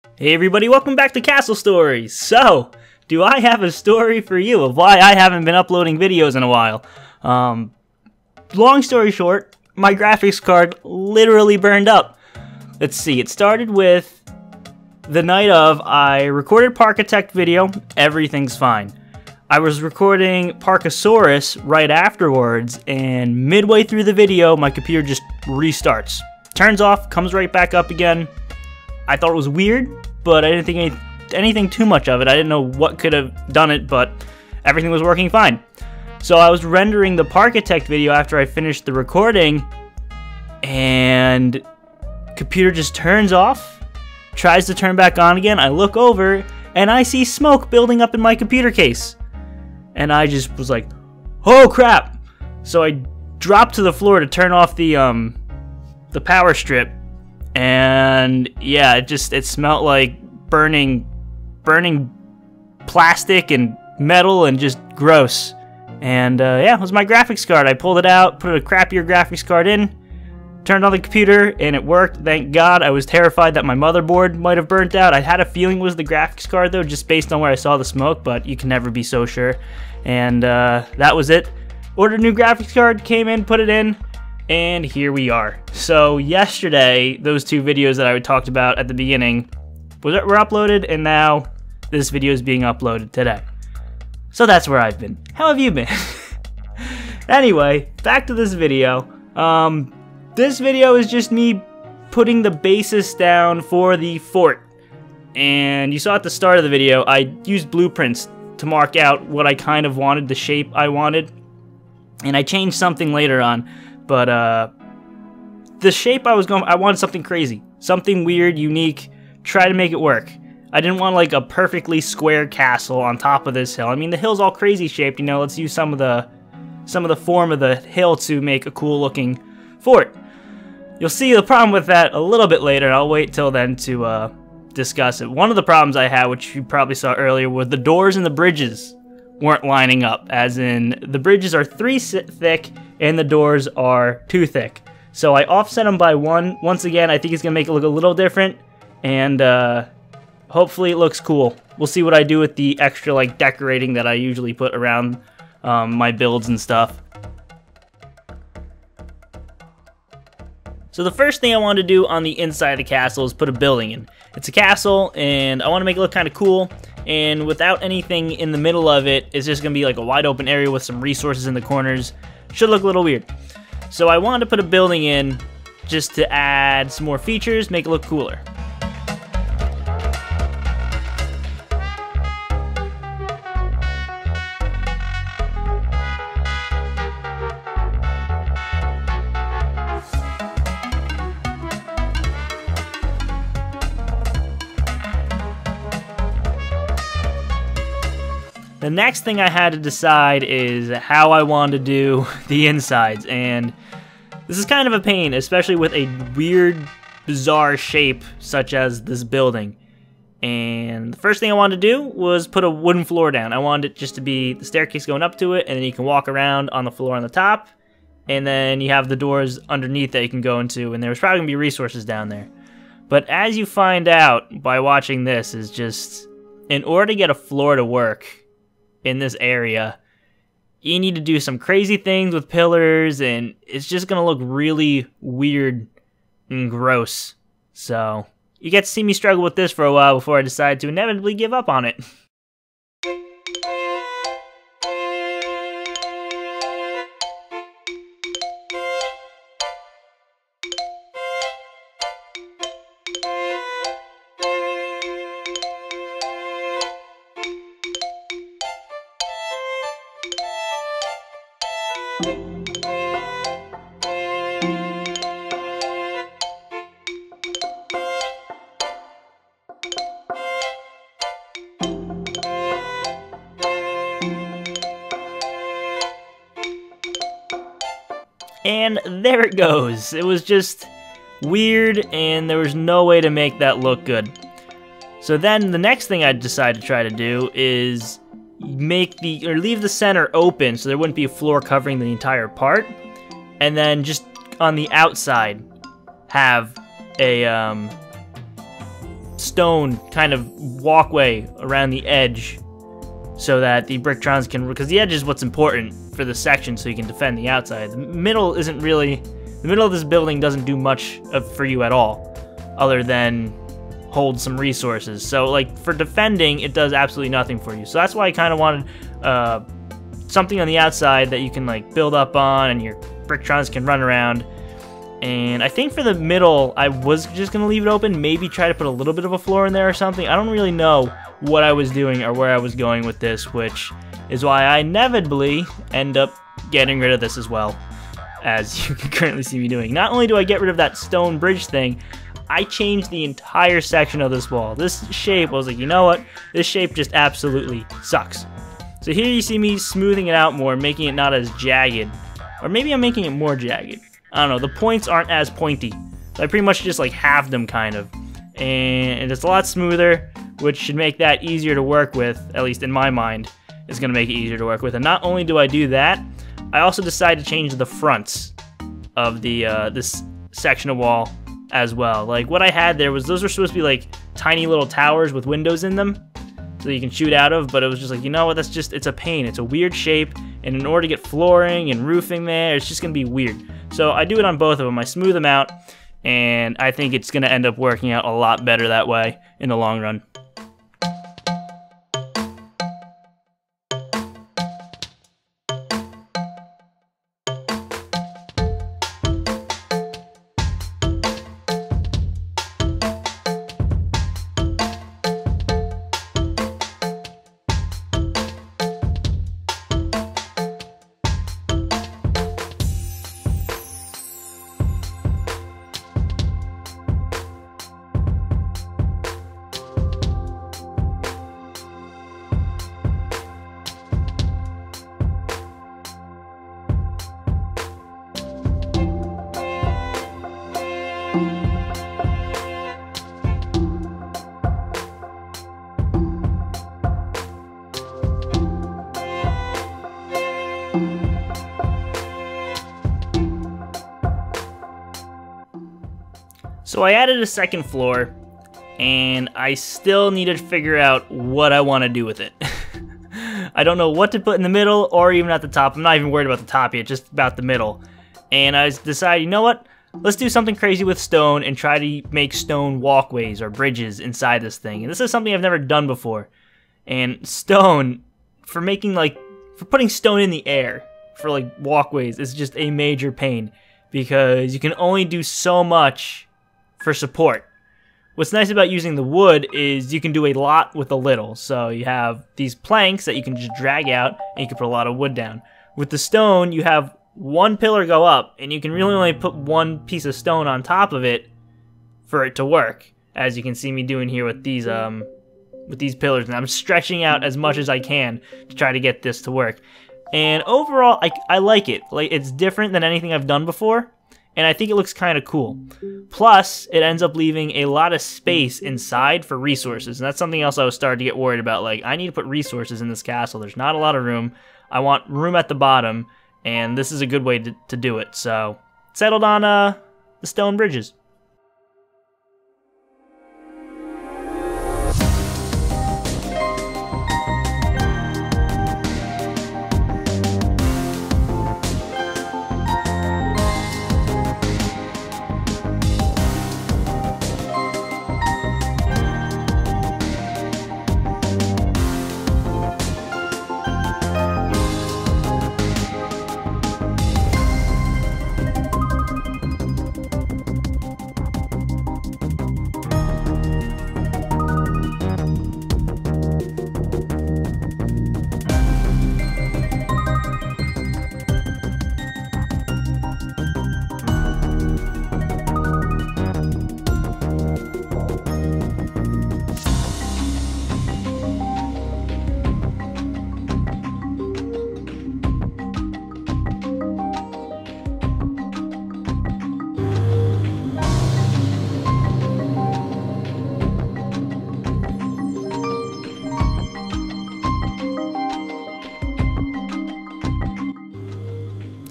Hey everybody, welcome back to Castle Stories. So, do I have a story for you of why I haven't been uploading videos in a while? Long story short, my graphics card literally burned up. Let's see, it started with the night of, I recorded Parkitect video, everything's fine. I was recording Parkosaurus right afterwards, and midway through the video, my computer just restarts. Turns off, comes right back up again. I thought it was weird, but I didn't think anything too much of it. I didn't know what could have done it, but everything was working fine. So I was rendering the Parkitect video after I finished the recording, and computer just turns off, tries to turn back on again. I look over, and I see smoke building up in my computer case. And I just was like, oh crap! So I dropped to the floor to turn off the power strip. And yeah, it smelled like burning plastic and metal and just gross. And yeah, it was my graphics card. I pulled it out, put a crappier graphics card in, turned on the computer, and it worked. Thank God. I was terrified that my motherboard might have burnt out. I had a feeling it was the graphics card though, just based on where I saw the smoke, but you can never be so sure. And that was it. Ordered a new graphics card, came in, put it in, and here we are. So yesterday, those two videos that I talked about at the beginning were uploaded, and now this video is being uploaded today. So that's where I've been. How have you been? Anyway, back to this video. This video is just me putting the basis down for the fort. And you saw at the start of the video, I used blueprints to mark out what I kind of wanted, the shape I wanted. And I changed something later on. But the shape I wanted something crazy, something weird, unique, try to make it work. I didn't want like a perfectly square castle on top of this hill. I mean, the hill's all crazy shaped, you know, let's use some of the form of the hill to make a cool looking fort. You'll see the problem with that a little bit later, and I'll wait till then to discuss it. One of the problems I had, which you probably saw earlier, was the doors and the bridges weren't lining up, as in the bridges are 3 thick and the doors are 2 thick. So I offset them by 1. Once again, I think it's gonna make it look a little different, and hopefully it looks cool. We'll see what I do with the extra like decorating that I usually put around my builds and stuff. So the first thing I want to do on the inside of the castle is put a building in. It's a castle, and I want to make it look kind of cool. And without anything in the middle of it, it's just going to be like a wide open area with some resources in the corners. Should look a little weird. So I wanted to put a building in just to add some more features, make it look cooler. The next thing I had to decide is how I wanted to do the insides, and this is kind of a pain, especially with a weird, bizarre shape such as this building. And the first thing I wanted to do was put a wooden floor down. I wanted it just to be the staircase going up to it, and then you can walk around on the floor on the top, and then you have the doors underneath that you can go into, and there's probably going to be resources down there. But as you find out by watching this, is just, in order to get a floor to work in this area, you need to do some crazy things with pillars, and it's just gonna look really weird and gross. So you get to see me struggle with this for a while before I decide to inevitably give up on it. And there it goes. It was just weird, and there was no way to make that look good. So then the next thing I decided to try to do is leave the center open so there wouldn't be a floor covering the entire part, and then just on the outside have a stone kind of walkway around the edge so that the Bricktrons can, because the edge is what's important for the section so you can defend the outside. The middle isn't really, the middle of this building doesn't do much for you at all other than hold some resources. So like for defending, it does absolutely nothing for you. So that's why I kind of wanted something on the outside that you can like build up on and your Bricktrons can run around. And I think for the middle, I was just going to leave it open, maybe try to put a little bit of a floor in there or something. I don't really know what I was doing or where I was going with this, which is why I inevitably end up getting rid of this as well, as you can currently see me doing. Not only do I get rid of that stone bridge thing, I changed the entire section of this wall. This shape, I was like, you know what? This shape just absolutely sucks. So here you see me smoothing it out more, making it not as jagged. Or maybe I'm making it more jagged. I don't know, the points aren't as pointy. So I pretty much just like halved them kind of. And it's a lot smoother, which should make that easier to work with, at least in my mind. It's gonna make it easier to work with. And not only do I do that, I also decided to change the fronts of the this section of wall as well. Like what I had there was, those were supposed to be like tiny little towers with windows in them so you can shoot out of, but it was just like, you know what, that's just, it's a pain. It's a weird shape, and in order to get flooring and roofing there, it's just gonna be weird. So I do it on both of them. I smooth them out, and I think it's gonna end up working out a lot better that way in the long run. So I added a second floor, and I still need to figure out what I want to do with it. I don't know what to put in the middle or even at the top. I'm not even worried about the top yet, just about the middle. And I decided, you know what? Let's do something crazy with stone and try to make stone walkways or bridges inside this thing. And this is something I've never done before. And stone, for putting stone in the air for like walkways is just a major pain, because you can only do so much for support. What's nice about using the wood is you can do a lot with a little. So you have these planks that you can just drag out, and you can put a lot of wood down. With the stone, you have one pillar go up, and you can really only put one piece of stone on top of it for it to work, as you can see me doing here with these pillars. And I'm stretching out as much as I can to try to get this to work. And overall, I like it. Like, it's different than anything I've done before, and I think it looks kind of cool. Plus, it ends up leaving a lot of space inside for resources, and that's something else I was starting to get worried about. Like, I need to put resources in this castle. There's not a lot of room. I want room at the bottom, and this is a good way to do it. So, settled on the stone bridges.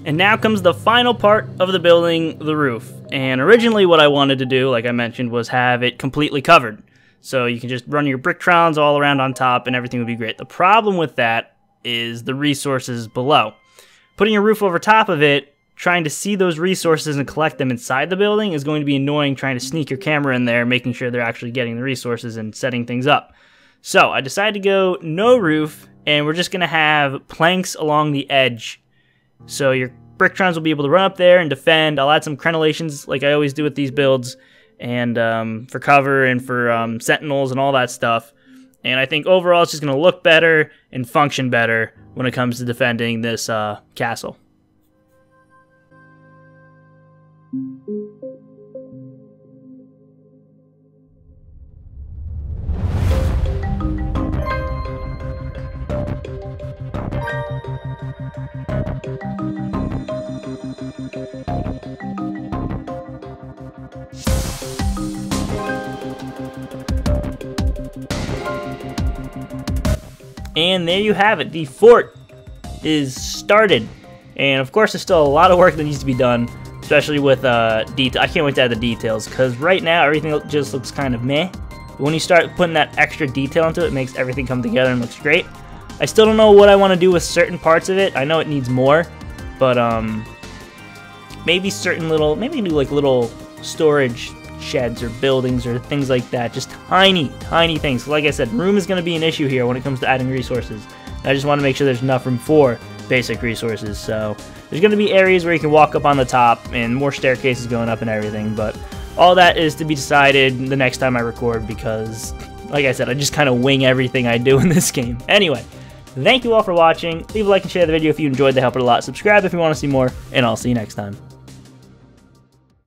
And now comes the final part of the building, the roof. And originally what I wanted to do, like I mentioned, was have it completely covered. So you can just run your Bricktrons all around on top and everything would be great. The problem with that is the resources below. Putting a roof over top of it, trying to see those resources and collect them inside the building is going to be annoying, trying to sneak your camera in there, making sure they're actually getting the resources and setting things up. So I decided to go no roof, and we're just going to have planks along the edge. So your Bricktrons will be able to run up there and defend. I'll add some crenellations like I always do with these builds, and for cover and for sentinels and all that stuff. And I think overall it's just going to look better and function better when it comes to defending this castle. And there you have it. The fort is started. And of course, there's still a lot of work that needs to be done, especially with detail. I can't wait to add the details, because right now everything just looks kind of meh. But when you start putting that extra detail into it, it makes everything come together and looks great. I still don't know what I want to do with certain parts of it. I know it needs more, but maybe certain little, maybe do like little storage sheds or buildings or things like that. Just tiny things. Like I said, room is going to be an issue here when it comes to adding resources. I just want to make sure there's enough room for basic resources. So there's going to be areas where you can walk up on the top and more staircases going up and everything, but all that is to be decided the next time I record, because like I said, I just kind of wing everything I do in this game. Anyway, thank you all for watching. Leave a like and share the video if you enjoyed. They help it a lot. Subscribe if you want to see more, and I'll see you next time.